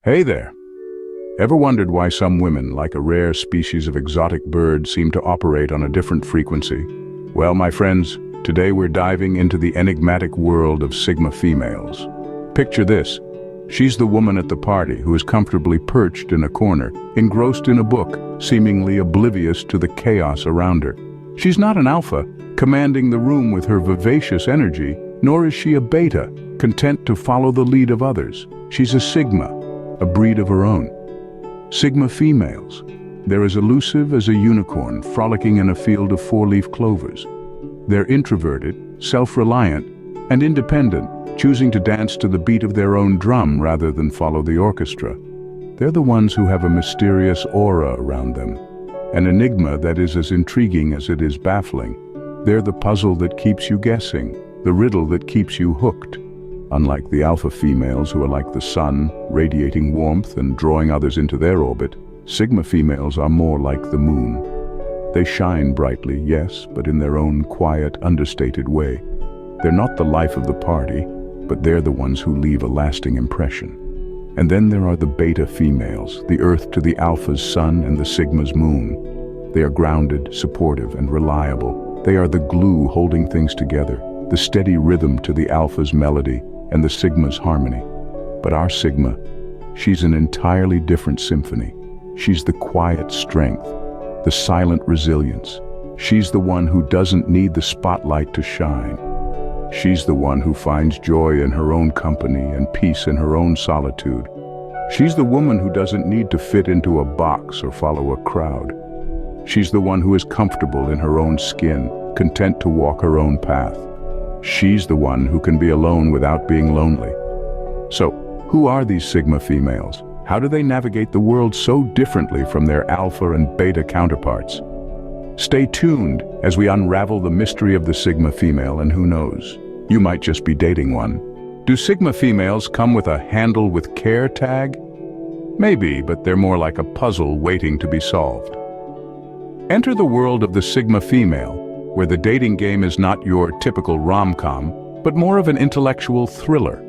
Hey there! Ever wondered why some women, like a rare species of exotic bird, seem to operate on a different frequency? Well, my friends, today we're diving into the enigmatic world of Sigma females. Picture this. She's the woman at the party who is comfortably perched in a corner, engrossed in a book, seemingly oblivious to the chaos around her. She's not an alpha, commanding the room with her vivacious energy, nor is she a beta, content to follow the lead of others. She's a Sigma, a breed of her own. Sigma females. They're as elusive as a unicorn frolicking in a field of four-leaf clovers. They're introverted, self-reliant, and independent, choosing to dance to the beat of their own drum rather than follow the orchestra. They're the ones who have a mysterious aura around them, an enigma that is as intriguing as it is baffling. They're the puzzle that keeps you guessing, the riddle that keeps you hooked. Unlike the alpha females who are like the sun, radiating warmth and drawing others into their orbit, Sigma females are more like the moon. They shine brightly, yes, but in their own quiet, understated way. They're not the life of the party, but they're the ones who leave a lasting impression. And then there are the beta females, the Earth to the alpha's sun and the Sigma's moon. They are grounded, supportive, and reliable. They are the glue holding things together, the steady rhythm to the alpha's melody and the Sigma's harmony. But our Sigma, she's an entirely different symphony. She's the quiet strength, the silent resilience. She's the one who doesn't need the spotlight to shine. She's the one who finds joy in her own company and peace in her own solitude. She's the woman who doesn't need to fit into a box or follow a crowd. She's the one who is comfortable in her own skin, content to walk her own path. She's the one who can be alone without being lonely. So, who are these Sigma females? How do they navigate the world so differently from their alpha and beta counterparts? Stay tuned as we unravel the mystery of the Sigma female, and who knows, you might just be dating one. Do Sigma females come with a handle with care tag? Maybe, but they're more like a puzzle waiting to be solved. Enter the world of the Sigma female, where the dating game is not your typical rom-com, but more of an intellectual thriller.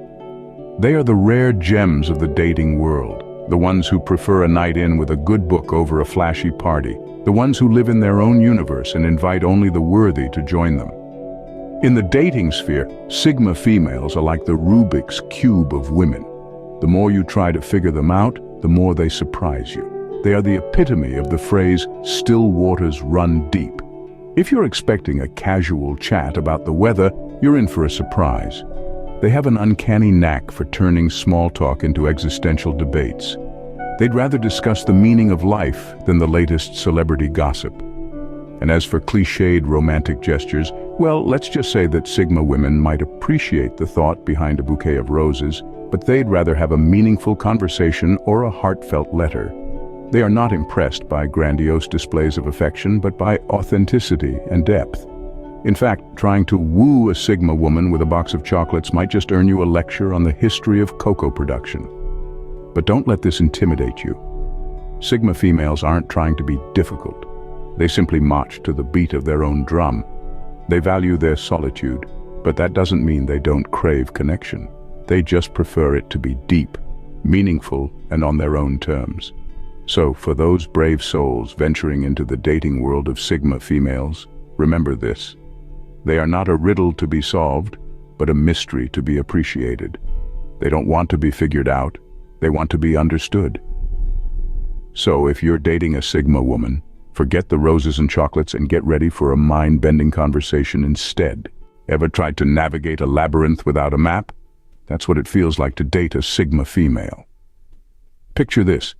They are the rare gems of the dating world, the ones who prefer a night in with a good book over a flashy party, the ones who live in their own universe and invite only the worthy to join them. In the dating sphere, Sigma females are like the Rubik's Cube of women. The more you try to figure them out, the more they surprise you. They are the epitome of the phrase, "still waters run deep." If you're expecting a casual chat about the weather, you're in for a surprise. They have an uncanny knack for turning small talk into existential debates. They'd rather discuss the meaning of life than the latest celebrity gossip. And as for cliched romantic gestures, well, let's just say that Sigma women might appreciate the thought behind a bouquet of roses, but they'd rather have a meaningful conversation or a heartfelt letter. They are not impressed by grandiose displays of affection, but by authenticity and depth. In fact, trying to woo a Sigma woman with a box of chocolates might just earn you a lecture on the history of cocoa production. But don't let this intimidate you. Sigma females aren't trying to be difficult. They simply march to the beat of their own drum. They value their solitude, but that doesn't mean they don't crave connection. They just prefer it to be deep, meaningful, and on their own terms. So, for those brave souls venturing into the dating world of Sigma females, remember this. They are not a riddle to be solved, but a mystery to be appreciated. They don't want to be figured out, they want to be understood. So, if you're dating a Sigma woman, forget the roses and chocolates and get ready for a mind-bending conversation instead. Ever tried to navigate a labyrinth without a map? That's what it feels like to date a Sigma female. Picture this.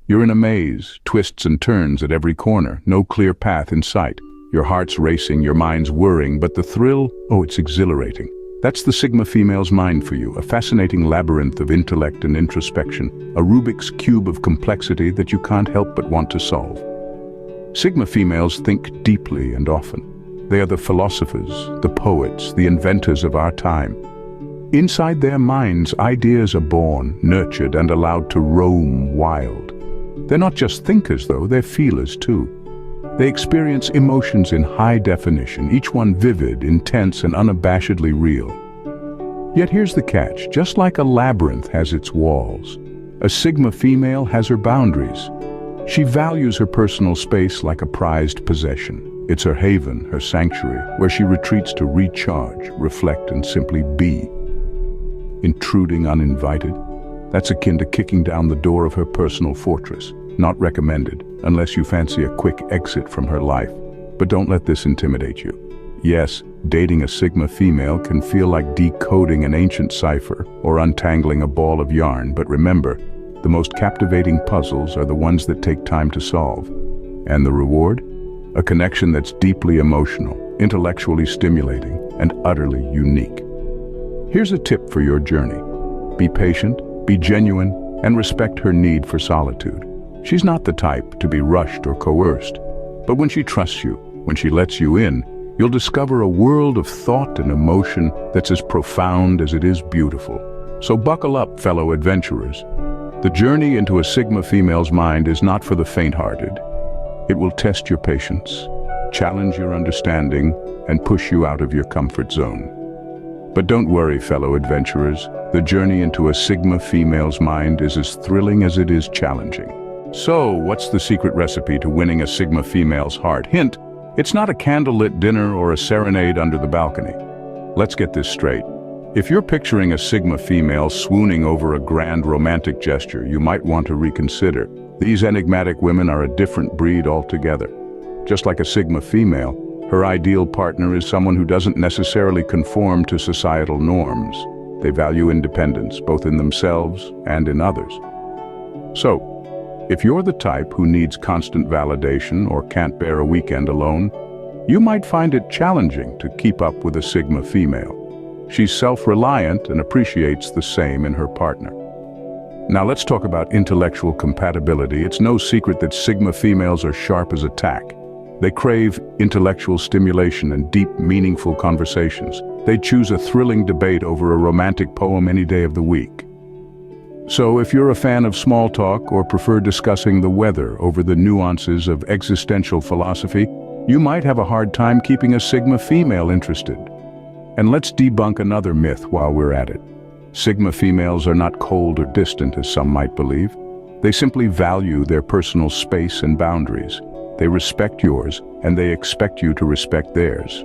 You're in a maze, twists and turns at every corner, no clear path in sight. Your heart's racing, your mind's whirring, but the thrill, oh, it's exhilarating. That's the Sigma female's mind for you, a fascinating labyrinth of intellect and introspection, a Rubik's Cube of complexity that you can't help but want to solve. Sigma females think deeply and often. They are the philosophers, the poets, the inventors of our time. Inside their minds, ideas are born, nurtured, and allowed to roam wild. They're not just thinkers, though, they're feelers, too. They experience emotions in high definition, each one vivid, intense, and unabashedly real. Yet here's the catch. Just like a labyrinth has its walls, A Sigma female has her boundaries. She values her personal space like a prized possession. It's her haven, her sanctuary, where she retreats to recharge, reflect, and simply be. Intruding uninvited, that's akin to kicking down the door of her personal fortress. Not recommended, unless you fancy a quick exit from her life. But don't let this intimidate you. Yes, dating a Sigma female can feel like decoding an ancient cipher or untangling a ball of yarn, but remember, the most captivating puzzles are the ones that take time to solve. And the reward? A connection that's deeply emotional, intellectually stimulating, and utterly unique. Here's a tip for your journey. Be patient, be genuine, and respect her need for solitude. She's not the type to be rushed or coerced, but when she trusts you, when she lets you in, you'll discover a world of thought and emotion that's as profound as it is beautiful. So buckle up, fellow adventurers. The journey into a Sigma female's mind is not for the faint-hearted. It will test your patience, challenge your understanding, and push you out of your comfort zone. But don't worry, fellow adventurers. The journey into a Sigma female's mind is as thrilling as it is challenging. So, what's the secret recipe to winning a Sigma female's heart? Hint, it's not a candlelit dinner or a serenade under the balcony. Let's get this straight. If you're picturing a Sigma female swooning over a grand romantic gesture, you might want to reconsider. These enigmatic women are a different breed altogether. Just like a Sigma female, her ideal partner is someone who doesn't necessarily conform to societal norms. They value independence, both in themselves and in others. So, if you're the type who needs constant validation or can't bear a weekend alone, you might find it challenging to keep up with a Sigma female. She's self-reliant and appreciates the same in her partner. Now let's talk about intellectual compatibility. It's no secret that Sigma females are sharp as a tack. They crave intellectual stimulation and deep, meaningful conversations. They choose a thrilling debate over a romantic poem any day of the week. So if you're a fan of small talk or prefer discussing the weather over the nuances of existential philosophy, you might have a hard time keeping a Sigma female interested. And let's debunk another myth while we're at it. Sigma females are not cold or distant, as some might believe. They simply value their personal space and boundaries. They respect yours, and they expect you to respect theirs.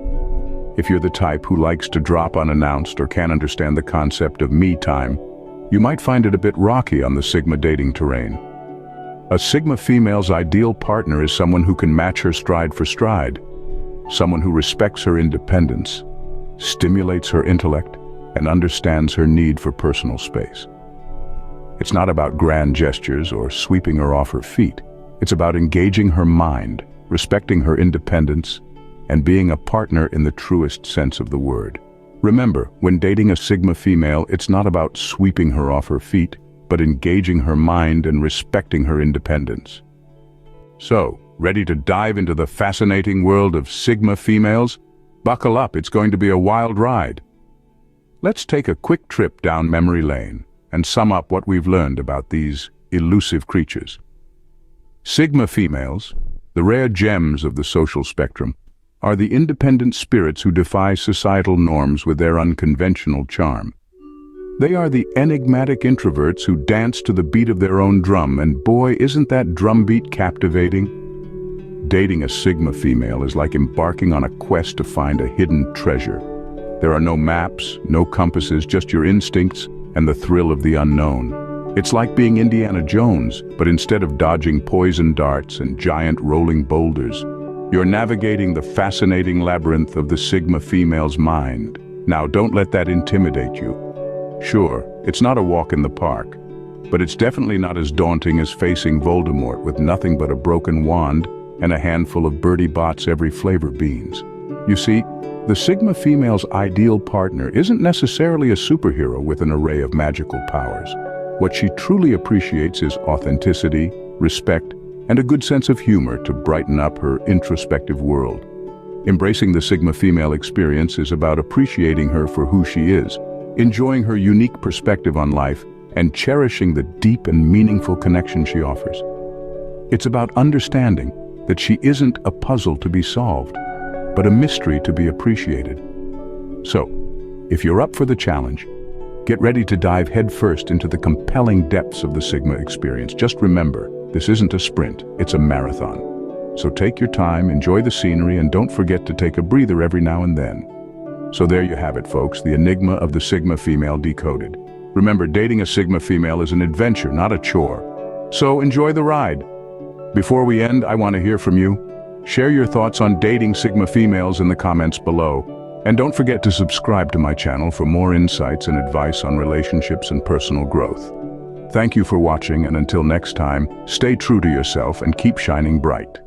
If you're the type who likes to drop unannounced or can't understand the concept of me time, you might find it a bit rocky on the Sigma dating terrain. A Sigma female's ideal partner is someone who can match her stride for stride, someone who respects her independence, stimulates her intellect, and understands her need for personal space. It's not about grand gestures or sweeping her off her feet. It's about engaging her mind, respecting her independence, and being a partner in the truest sense of the word. Remember, when dating a Sigma female, it's not about sweeping her off her feet, but engaging her mind and respecting her independence. So, ready to dive into the fascinating world of Sigma females? Buckle up, it's going to be a wild ride. Let's take a quick trip down memory lane and sum up what we've learned about these elusive creatures. Sigma females, the rare gems of the social spectrum, are the independent spirits who defy societal norms with their unconventional charm. They are the enigmatic introverts who dance to the beat of their own drum, and boy, isn't that drumbeat captivating? Dating a Sigma female is like embarking on a quest to find a hidden treasure. There are no maps, no compasses, just your instincts and the thrill of the unknown. It's like being Indiana Jones, but instead of dodging poison darts and giant rolling boulders, you're navigating the fascinating labyrinth of the Sigma female's mind. Now, don't let that intimidate you. Sure, it's not a walk in the park, but it's definitely not as daunting as facing Voldemort with nothing but a broken wand and a handful of Bertie Bott's every flavor beans. You see, the Sigma female's ideal partner isn't necessarily a superhero with an array of magical powers. What she truly appreciates is authenticity, respect, and a good sense of humor to brighten up her introspective world. Embracing the Sigma female experience is about appreciating her for who she is, enjoying her unique perspective on life, and cherishing the deep and meaningful connection she offers. It's about understanding that she isn't a puzzle to be solved, but a mystery to be appreciated. So, if you're up for the challenge, Get ready to dive headfirst into the compelling depths of the Sigma experience. Just remember, this isn't a sprint, it's a marathon. So take your time, enjoy the scenery, and don't forget to take a breather every now and then. So there you have it, folks, the enigma of the Sigma female decoded. Remember, dating a Sigma female is an adventure, not a chore. So enjoy the ride. Before we end, I want to hear from you. Share your thoughts on dating Sigma females in the comments below. And don't forget to subscribe to my channel for more insights and advice on relationships and personal growth. Thank you for watching, and until next time, stay true to yourself and keep shining bright.